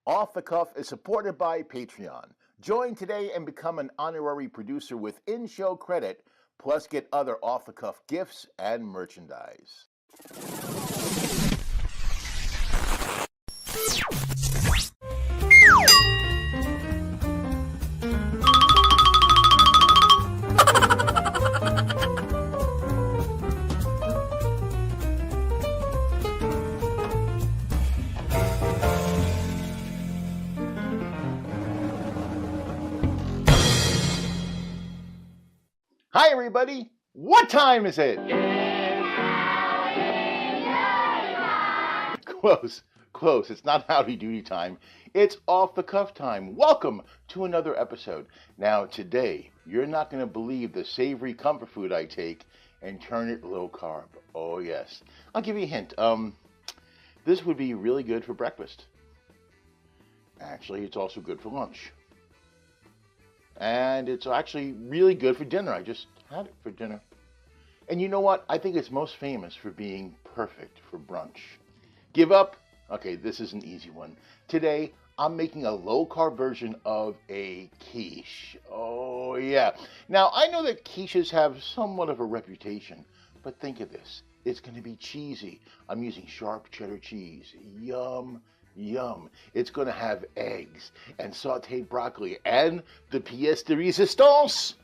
Off the Cuff is supported by Patreon. Join today and become an honorary producer with in-show credit, plus get other off-the-cuff gifts and merchandise. Hi, everybody. What time is it? Close. It's not howdy doody time. It's off the cuff time. Welcome to another episode. Now, today, you're not going to believe the savory comfort food I take and turn it low carb. Oh, yes. I'll give you a hint. This would be really good for breakfast. Actually, it's also good for lunch. And it's actually really good for dinner. I just had it for dinner. And you know what? I think it's most famous for being perfect for brunch. Give up? Okay, this is an easy one. Today, I'm making a low-carb version of a quiche. Oh, yeah. Now, I know that quiches have somewhat of a reputation, but think of this. It's going to be cheesy. I'm using sharp cheddar cheese. Yum. Yum. It's going to have eggs and sauteed broccoli and the pièce de résistance,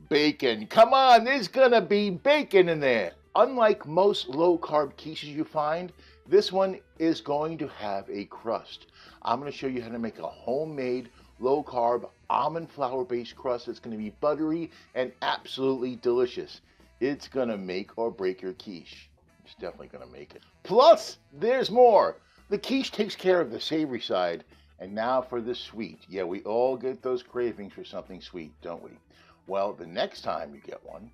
bacon. Come on, there's going to be bacon in there. Unlike most low-carb quiches you find, this one is going to have a crust. I'm going to show you how to make a homemade low-carb almond flour-based crust that's going to be buttery and absolutely delicious. It's going to make or break your quiche. It's definitely going to make it. Plus, there's more. The quiche takes care of the savory side, and now for the sweet. Yeah, we all get those cravings for something sweet, don't we? Well, the next time you get one,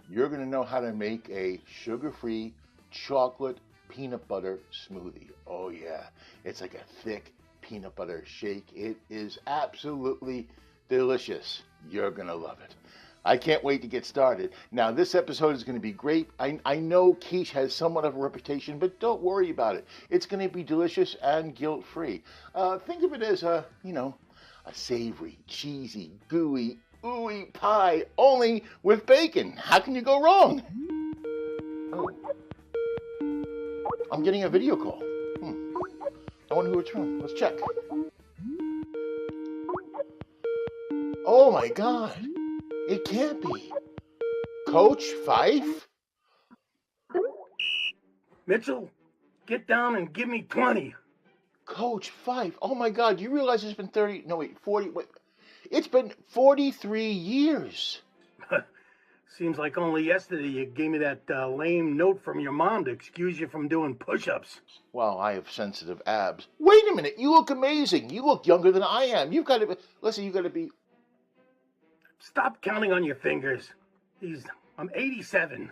you're going to know how to make a sugar-free chocolate peanut butter smoothie. Oh yeah, it's like a thick peanut butter shake. It is absolutely delicious. You're going to love it. I can't wait to get started. Now, this episode is going to be great. I know quiche has somewhat of a reputation, but don't worry about it. It's going to be delicious and guilt-free. Think of it as a savory, cheesy, gooey, ooey pie, only with bacon. How can you go wrong? Oh. I'm getting a video call. I wonder who it's from. Let's check. Oh, my God. It can't be. Coach Fife? Mitchell, get down and give me 20. Coach Fife? Oh my God, you realize it's been 40, it's been 43 years. Seems like only yesterday you gave me that lame note from your mom to excuse you from doing push-ups. Well, I have sensitive abs. Wait a minute, you look amazing. You look younger than I am. You've got to be, listen, you've got to be. Stop counting on your fingers. I'm 87.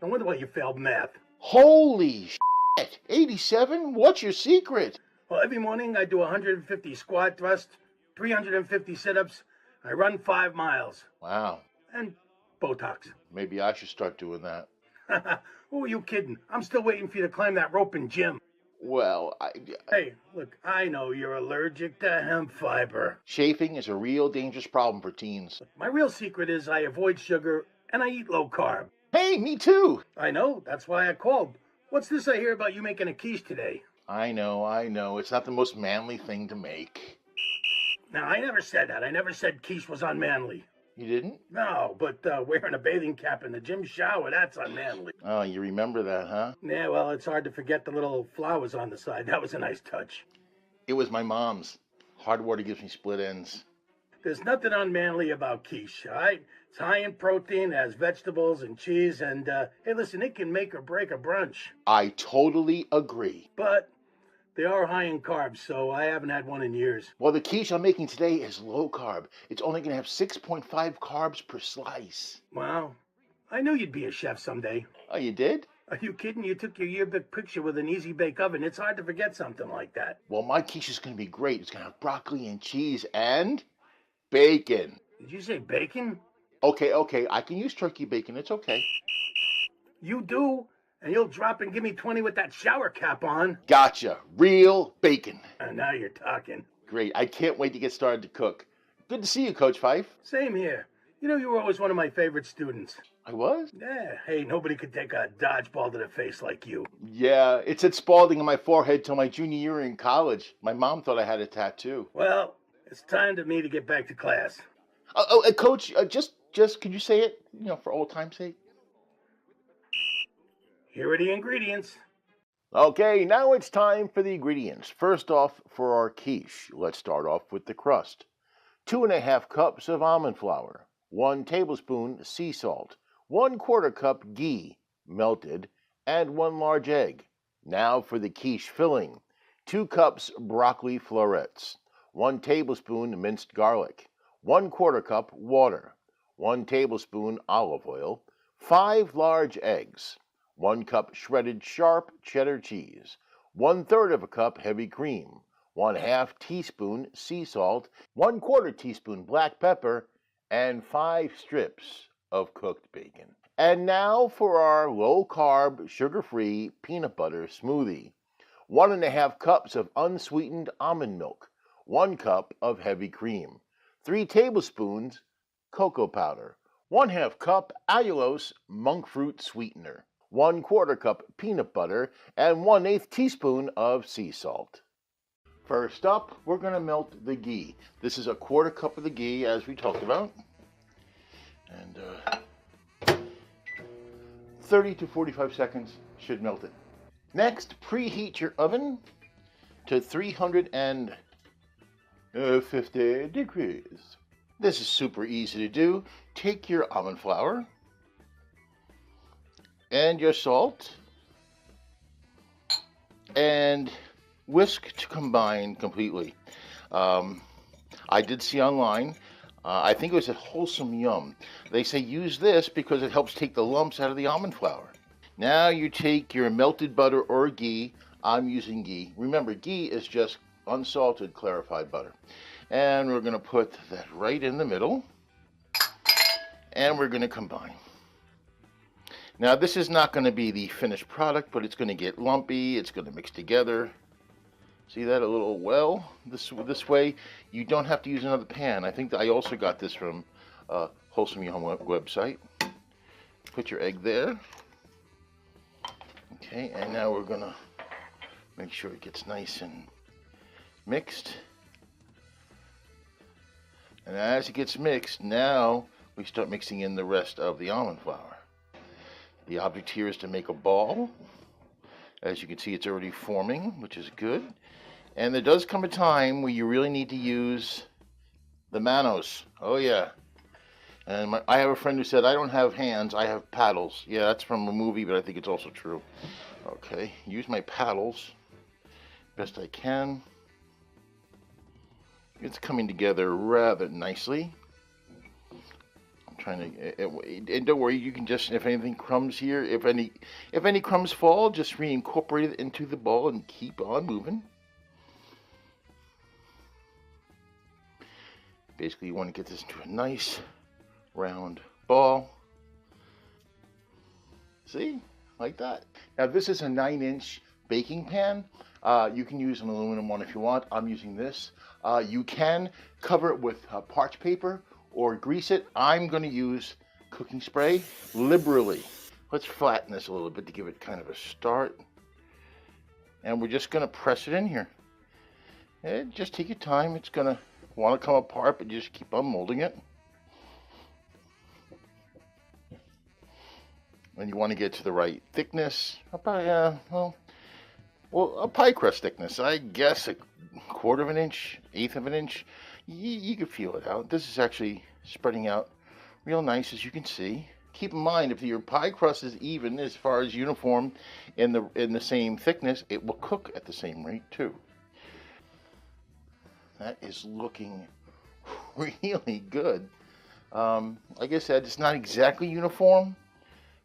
No wonder why you failed math. Holy shit, 87? What's your secret? Well, every morning I do 150 squat thrusts, 350 sit-ups. I run 5 miles. Wow. And Botox. Maybe I should start doing that. Who are you kidding? I'm still waiting for you to climb that rope in gym. Well, Hey, look, I know you're allergic to hemp fiber. Chafing is a real dangerous problem for teens. My real secret is I avoid sugar and I eat low carb. Hey, me too. I know, that's why I called. What's this I hear about you making a quiche today? I know. It's not the most manly thing to make. Now, I never said that. I never said quiche was unmanly. You didn't? No, but wearing a bathing cap in the gym shower, that's unmanly. Oh, you remember that, huh? Yeah, well, it's hard to forget the little flowers on the side. That was a nice touch. It was my mom's. Hard water gives me split ends. There's nothing unmanly about quiche, all right? It's high in protein, has vegetables and cheese, and, hey, listen, it can make or break a brunch. I totally agree. But they are high in carbs, so I haven't had one in years. Well, the quiche I'm making today is low carb. It's only going to have 6.5 carbs per slice. Wow. I knew you'd be a chef someday. Oh, you did? Are you kidding? You took your yearbook picture with an easy bake oven. It's hard to forget something like that. Well, my quiche is going to be great. It's going to have broccoli and cheese and bacon. Did you say bacon? Okay. I can use turkey bacon. It's okay. You do? and you'll drop and give me 20 with that shower cap on. Gotcha. Real bacon. And now you're talking. Great. I can't wait to get started to cook. Good to see you, Coach Fife. Same here. You know, you were always one of my favorite students. I was? Yeah, hey, nobody could take a dodgeball to the face like you. Yeah, it said Spalding on my forehead till my junior year in college. My mom thought I had a tattoo. Well, it's time for me to get back to class. Coach, just could you say it, for old time's sake? Here are the ingredients. Okay, now it's time for the ingredients. First off, for our quiche, let's start off with the crust. 2½ cups of almond flour, 1 tablespoon sea salt, 1/4 cup ghee, melted, and 1 large egg. Now for the quiche filling. 2 cups broccoli florets, 1 tablespoon minced garlic, 1/4 cup water, 1 tablespoon olive oil, 5 large eggs, 1 cup shredded sharp cheddar cheese, 1/3 cup heavy cream, 1/2 teaspoon sea salt, 1/4 teaspoon black pepper, and 5 strips of cooked bacon. And now for our low-carb, sugar-free peanut butter smoothie. 1½ cups of unsweetened almond milk, 1 cup of heavy cream, 3 tablespoons cocoa powder, 1/2 cup allulose monk fruit sweetener, 1/4 cup peanut butter, and 1/8 teaspoon of sea salt. First up, we're going to melt the ghee. This is 1/4 cup of the ghee, as we talked about. And 30 to 45 seconds should melt it. Next, preheat your oven to 350 degrees. This is super easy to do. Take your almond flour and your salt and whisk to combine completely. I did see online, I think it was at Wholesome Yum, they say use this because it helps take the lumps out of the almond flour. Now you take your melted butter or ghee. I'm using ghee. Remember, ghee is just unsalted clarified butter. And we're going to put that right in the middle. And we're going to combine. Now this is not going to be the finished product, but it's going to get lumpy. It's going to mix together. See that a little well? This way, you don't have to use another pan. I think that I also got this from Wholesome Yum website. Put your egg there. Okay, and now we're going to make sure it gets nice and mixed. And as it gets mixed, now we start mixing in the rest of the almond flour. The object here is to make a ball. As you can see, it's already forming, which is good. And there does come a time where you really need to use the manos. Oh yeah. And I have a friend who said, I don't have hands, I have paddles. Yeah, that's from a movie, but I think it's also true. Okay, use my paddles best I can. It's coming together rather nicely. I'm trying to, and don't worry, you can just, if anything crumbs here, if any crumbs fall, just reincorporate it into the ball and keep on moving. Basically, you want to get this into a nice round ball. See? Like that. Now, this is a 9-inch baking pan. You can use an aluminum one if you want. I'm using this. You can cover it with parchment paper or grease it. I'm going to use cooking spray liberally. Let's flatten this a little bit to give it kind of a start. And we're just going to press it in here. And just take your time. It's going to want to come apart, but just keep on molding it. And you want to get to the right thickness. About, well, a pie crust thickness. I guess 1/4 of an inch, 1/8 of an inch. You can feel it out. This is actually spreading out real nice, as you can see. Keep in mind, if your pie crust is even, as far as uniform in the same thickness, it will cook at the same rate too. That is looking really good. Like I said, it's not exactly uniform,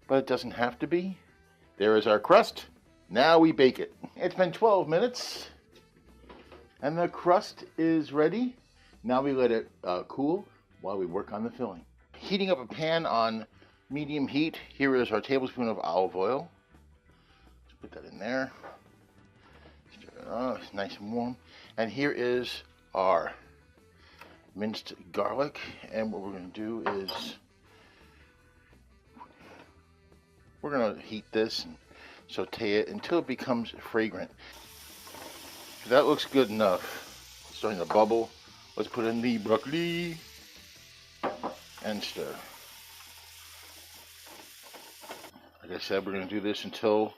but it doesn't have to be. There is our crust. Now we bake it. It's been 12 minutes, and the crust is ready. Now we let it cool while we work on the filling. Heating up a pan on medium heat. Here is our tablespoon of olive oil. Put that in there. Stir it up. It's nice and warm. And here is our minced garlic. And what we're going to do is we're going to heat this and saute it until it becomes fragrant. That looks good enough. It's starting to bubble. Let's put in the broccoli and stir. Like I said, we're going to do this until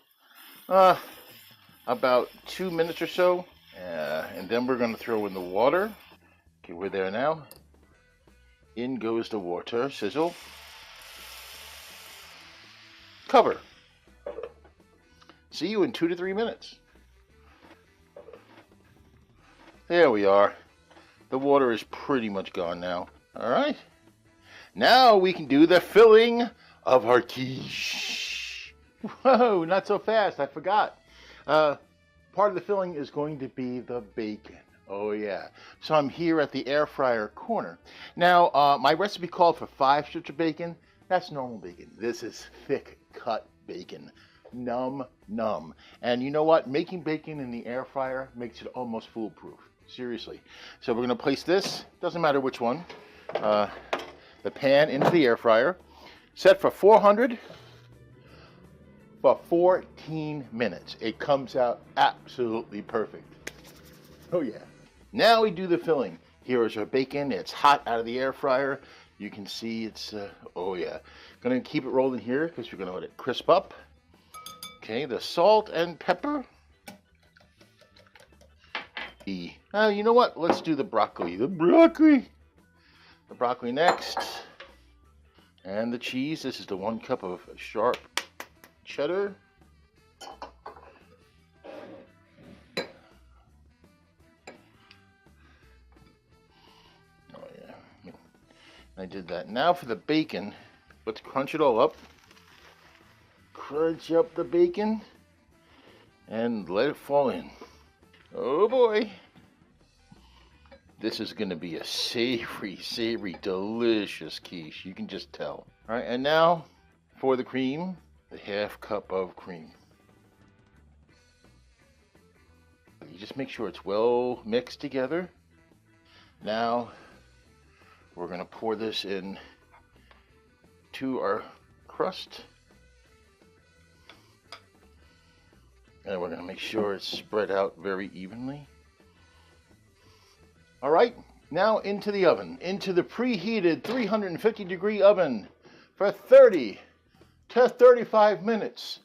about 2 minutes or so. And then we're going to throw in the water. Okay, we're there now. In goes the water. Sizzle. Cover. See you in 2 to 3 minutes. There we are. The water is pretty much gone now. All right. Now we can do the filling of our quiche. Whoa, not so fast. I forgot. Part of the filling is going to be the bacon. Oh, yeah. So I'm here at the air fryer corner. Now, my recipe called for 5 strips of bacon. That's normal bacon. This is thick cut bacon. Num. And you know what? Making bacon in the air fryer makes it almost foolproof. Seriously. So we're going to place this, doesn't matter which one, the pan into the air fryer. Set for 400 for 14 minutes. It comes out absolutely perfect. Oh yeah. Now we do the filling. Here is our bacon. It's hot out of the air fryer. You can see it's, oh yeah. Gonna keep it rolling here because we're gonna let it crisp up. Okay, the salt and pepper. You know what? Let's do the broccoli. The broccoli next. And the cheese. This is the 1 cup of sharp cheddar. Oh yeah. I did that. Now for the bacon. Let's crunch it all up. Crunch up the bacon. And let it fall in. Oh boy. This is going to be a savory, delicious quiche. You can just tell. All right, and now for the cream, the 1/2 cup of cream. You just make sure it's well mixed together. Now we're going to pour this in to our crust. And we're going to make sure it's spread out very evenly. All right, now into the oven, into the preheated 350-degree oven for 30 to 35 minutes.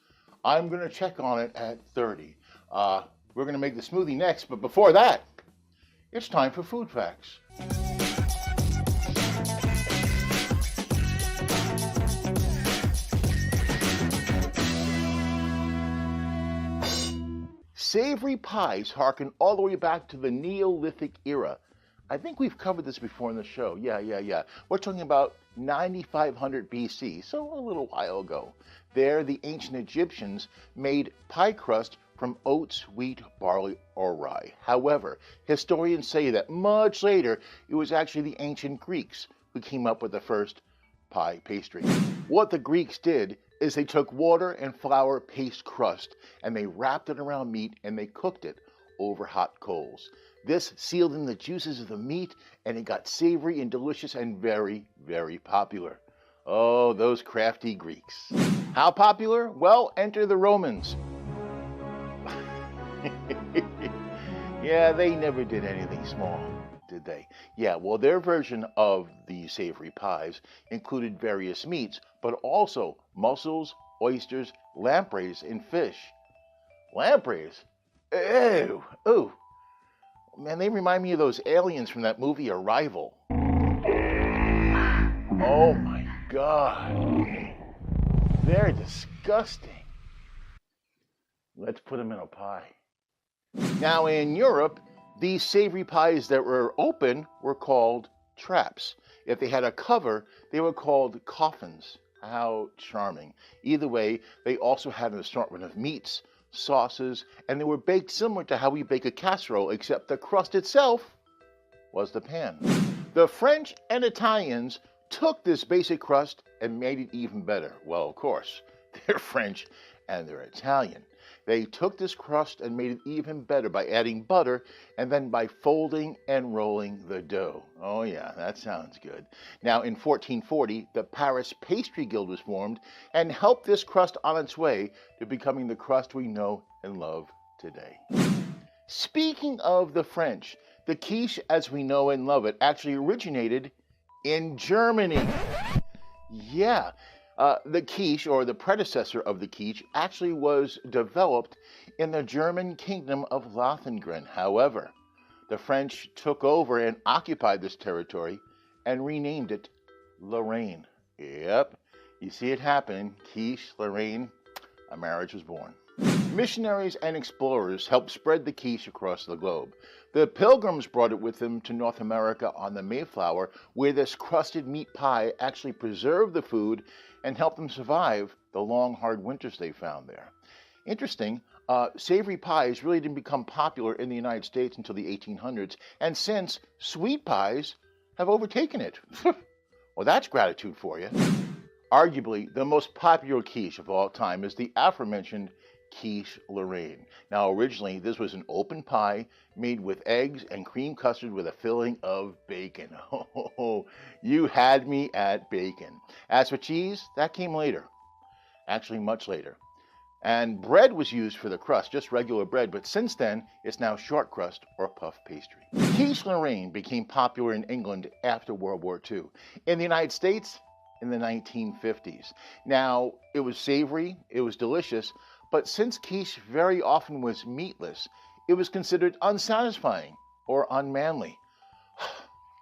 I'm going to check on it at 30. We're going to make the smoothie next, but before that, it's time for food facts. Savory pies harken all the way back to the Neolithic era. I think we've covered this before in the show. Yeah. We're talking about 9500 BC, so a little while ago. There, the ancient Egyptians made pie crust from oats, wheat, barley, or rye. However, historians say that much later, it was actually the ancient Greeks who came up with the first pie pastry. What the Greeks did is they took water and flour paste crust and they wrapped it around meat and they cooked it over hot coals. This sealed in the juices of the meat and it got savory and delicious and very, very popular. Oh, those crafty Greeks. How popular? Well, enter the Romans. Yeah, they never did anything small, did they? Yeah, well, their version of the savory pies included various meats, but also mussels, oysters, lampreys, and fish. Lampreys? Ew! Ooh! Man, they remind me of those aliens from that movie Arrival. Oh my God. They're disgusting. Let's put them in a pie. Now in Europe, these savory pies that were open were called traps. If they had a cover, they were called coffins. How charming. Either way, they also had an assortment of meats, sauces, and they were baked similar to how we bake a casserole, except the crust itself was the pan. The French and Italians took this basic crust and made it even better. Well, of course, they're French and they're Italian. They took this crust and made it even better by adding butter and then by folding and rolling the dough. Oh yeah, that sounds good. Now in 1440, the Paris Pastry Guild was formed and helped this crust on its way to becoming the crust we know and love today. Speaking of the French, the quiche as we know and love it actually originated in Germany. Yeah. The quiche, or the predecessor of the quiche, actually was developed in the German kingdom of Lothringen. However, the French took over and occupied this territory and renamed it Lorraine. Yep, you see it happen. Quiche, Lorraine, a marriage was born. Missionaries and explorers helped spread the quiche across the globe. The Pilgrims brought it with them to North America on the Mayflower, where this crusted meat pie actually preserved the food and helped them survive the long, hard winters they found there. Interesting, savory pies really didn't become popular in the United States until the 1800s, and since, sweet pies have overtaken it. Well, that's gratitude for you. Arguably, the most popular quiche of all time is the aforementioned quiche Lorraine. Now, originally, this was an open pie made with eggs and cream custard with a filling of bacon. Oh, you had me at bacon. As for cheese, that came later. Actually, much later. And bread was used for the crust, just regular bread, but since then, it's now short crust or puff pastry. Quiche Lorraine became popular in England after World War II. In the United States, in the 1950s. Now, it was savory, it was delicious, but since quiche very often was meatless, it was considered unsatisfying or unmanly.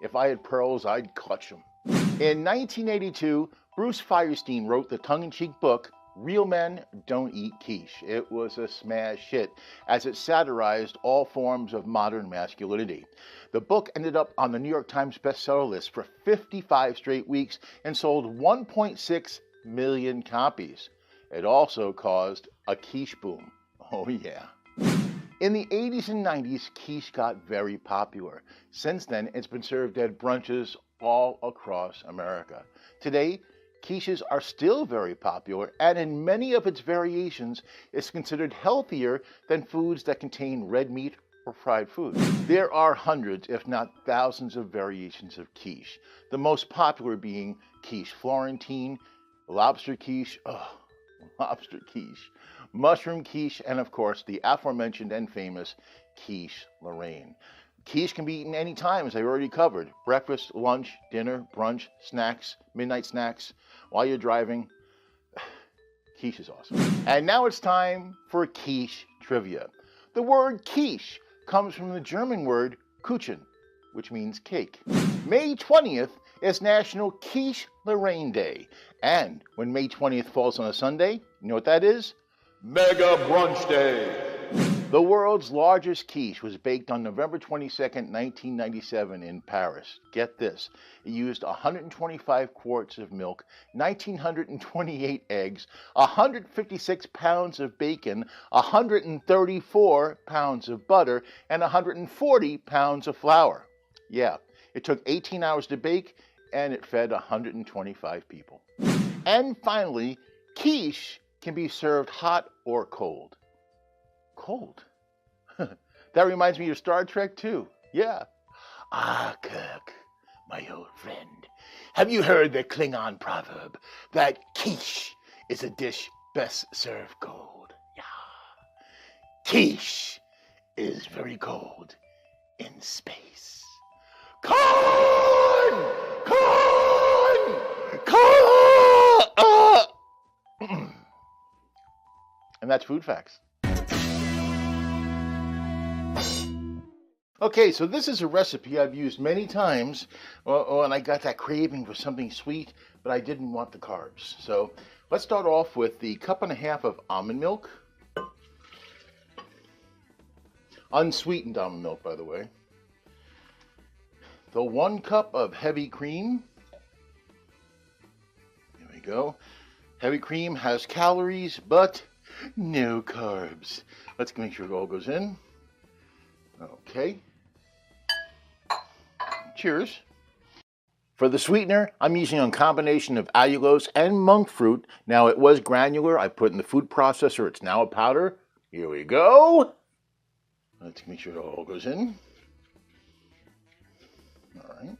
If I had pearls, I'd clutch them. In 1982, Bruce Firestein wrote the tongue-in-cheek book, Real Men Don't Eat Quiche. It was a smash hit, as it satirized all forms of modern masculinity. The book ended up on the New York Times bestseller list for 55 straight weeks and sold 1.6 million copies. It also caused a quiche boom. Oh yeah. In the 80s and 90s, quiche got very popular. Since then, it's been served at brunches all across America. Today, quiches are still very popular, and in many of its variations, it's considered healthier than foods that contain red meat or fried food. There are hundreds, if not thousands, of variations of quiche. The most popular being quiche Florentine, lobster quiche, lobster quiche, mushroom quiche, and of course the aforementioned and famous quiche Lorraine. Quiche can be eaten any time, as I already covered. Breakfast, lunch, dinner, brunch, snacks, midnight snacks, while you're driving. Quiche is awesome. And now it's time for quiche trivia. The word quiche comes from the German word Kuchen, which means cake. May 20th is National Quiche Lorraine Day. And when May 20th falls on a Sunday, you know what that is? Mega Brunch Day. The world's largest quiche was baked on November 22nd, 1997 in Paris. Get this, it used 125 quarts of milk, 1,928 eggs, 156 pounds of bacon, 134 pounds of butter, and 140 pounds of flour. Yeah, it took 18 hours to bake, and it fed 125 people. And finally, quiche can be served hot or cold. Cold? That reminds me of Star Trek too. Yeah. Ah, Kirk, my old friend. Have you heard the Klingon proverb that quiche is a dish best served cold? Yeah. Quiche is very cold in space. Corn! Corn! Corn! And that's food facts. Okay, so this is a recipe I've used many times, and I got that craving for something sweet, but I didn't want the carbs. So let's start off with the 1.5 cups of almond milk. Unsweetened almond milk, by the way. The 1 cup of heavy cream. There we go. Heavy cream has calories, but no carbs. Let's make sure it all goes in. Okay. Cheers. For the sweetener, I'm using a combination of allulose and monk fruit. Now, it was granular. I put it in the food processor. It's now a powder. Here we go. Let's make sure it all goes in. All right.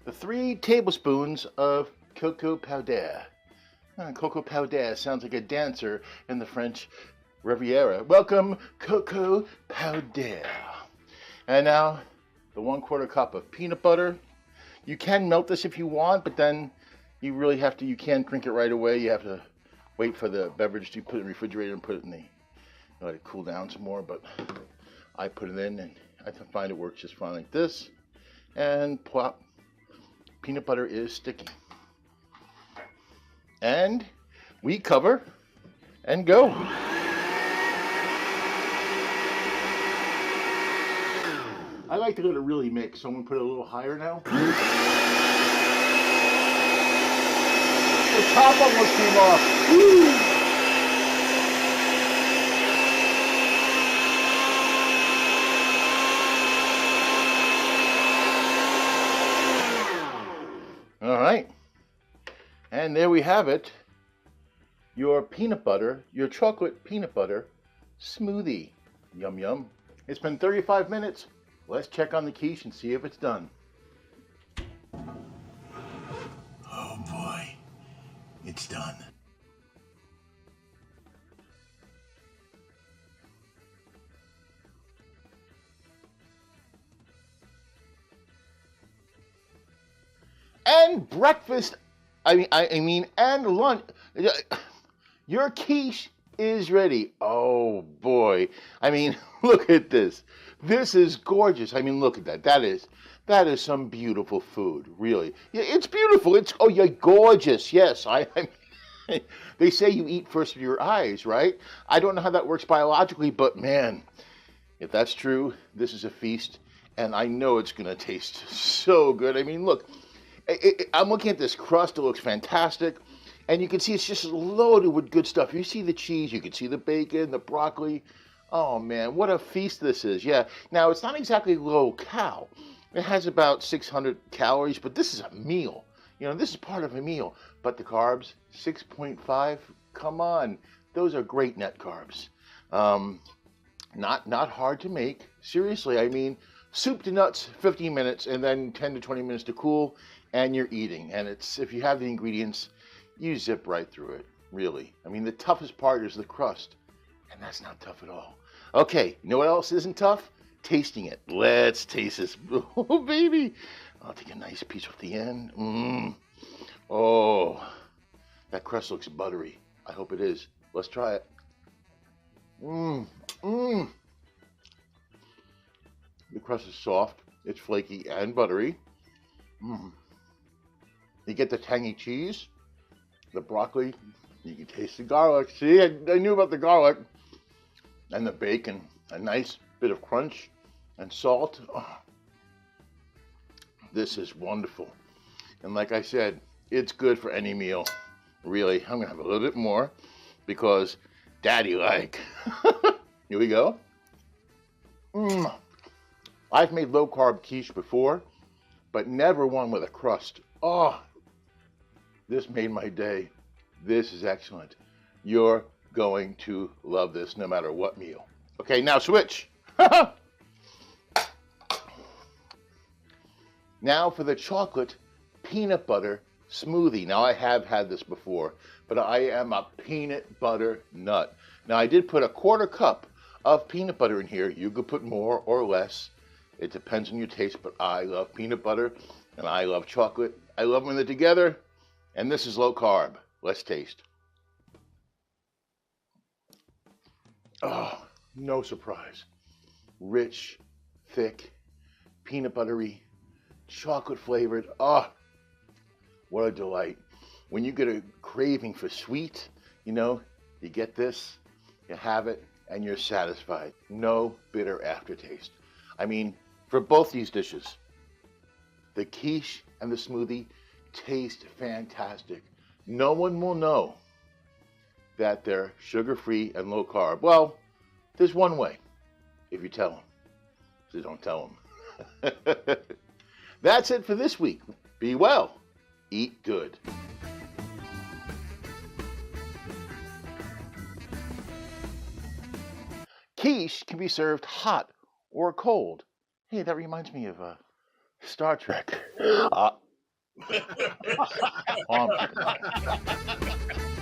The 3 tablespoons of cocoa powder. Cocoa powder sounds like a dancer in the French Riviera. Welcome, cocoa powder. And now, the 1/4 cup of peanut butter. You can melt this if you want, but then you really have to, you can't drink it right away. You have to wait for the beverage to put it in the refrigerator and put it in the, let it cool down some more, but I put it in and I find it works just fine like this. And plop, peanut butter is sticky. And we cover and go. I like to let it really mix, so I'm going to put it a little higher now. The top almost came off. Woo! All right. And there we have it. Your peanut butter, your chocolate peanut butter smoothie. Yum, yum. It's been 35 minutes. Let's check on the quiche and see if it's done. Oh boy, it's done. And breakfast, I mean, and lunch. Your quiche is ready. Oh boy. I mean, look at this. This is gorgeous. I mean, look at that. That is some beautiful food, really. Yeah, it's beautiful. Oh, you're gorgeous. Yes. They say you eat first with your eyes, right? I don't know how that works biologically, but man, if that's true, this is a feast, and I know it's going to taste so good. I mean, look, I'm looking at this crust. It looks fantastic. And you can see it's just loaded with good stuff. You see the cheese, you can see the bacon, the broccoli. Oh man, what a feast this is. Yeah, now it's not exactly low cal. It has about 600 calories, but this is a meal. You know, this is part of a meal. But the carbs, 6.5, come on. Those are great net carbs. Not hard to make. Seriously, I mean, soup to nuts, 15 minutes, and then 10 to 20 minutes to cool, and you're eating. And it's, if you have the ingredients, you zip right through it, really. I mean, the toughest part is the crust, and that's not tough at all. Okay, you know what else isn't tough? Tasting it. Let's taste this. Oh, baby. I'll take a nice piece off the end. Oh, that crust looks buttery. I hope it is. Let's try it. The crust is soft. It's flaky and buttery. You get the tangy cheese. The broccoli, you can taste the garlic. See, I knew about the garlic. And the bacon, a nice bit of crunch and salt. Oh, this is wonderful. And like I said, it's good for any meal. Really, I'm gonna have a little bit more because daddy like. Here we go. I've made low carb quiche before, but never one with a crust. Oh, this made my day. This is excellent. You're going to love this no matter what meal. Okay, now switch. Now for the chocolate peanut butter smoothie. Now I have had this before, but I am a peanut butter nut. Now I did put a 1/4 cup of peanut butter in here. You could put more or less. It depends on your taste, but I love peanut butter and I love chocolate. I love them when they're together. And this is low carb. Let's taste. Oh, no surprise. Rich, thick, peanut buttery, chocolate flavored. Oh, what a delight. When you get a craving for sweet, you know, you get this, you have it, and you're satisfied. No bitter aftertaste. I mean, for both these dishes, the quiche and the smoothie taste fantastic. No one will know that they're sugar-free and low carb. Well, there's one way, if you tell them. So don't tell them. That's it for this week. Be well. Eat good. Quiche can be served hot or cold. Hey, that reminds me of Star Trek. Oh, I'm keeping that.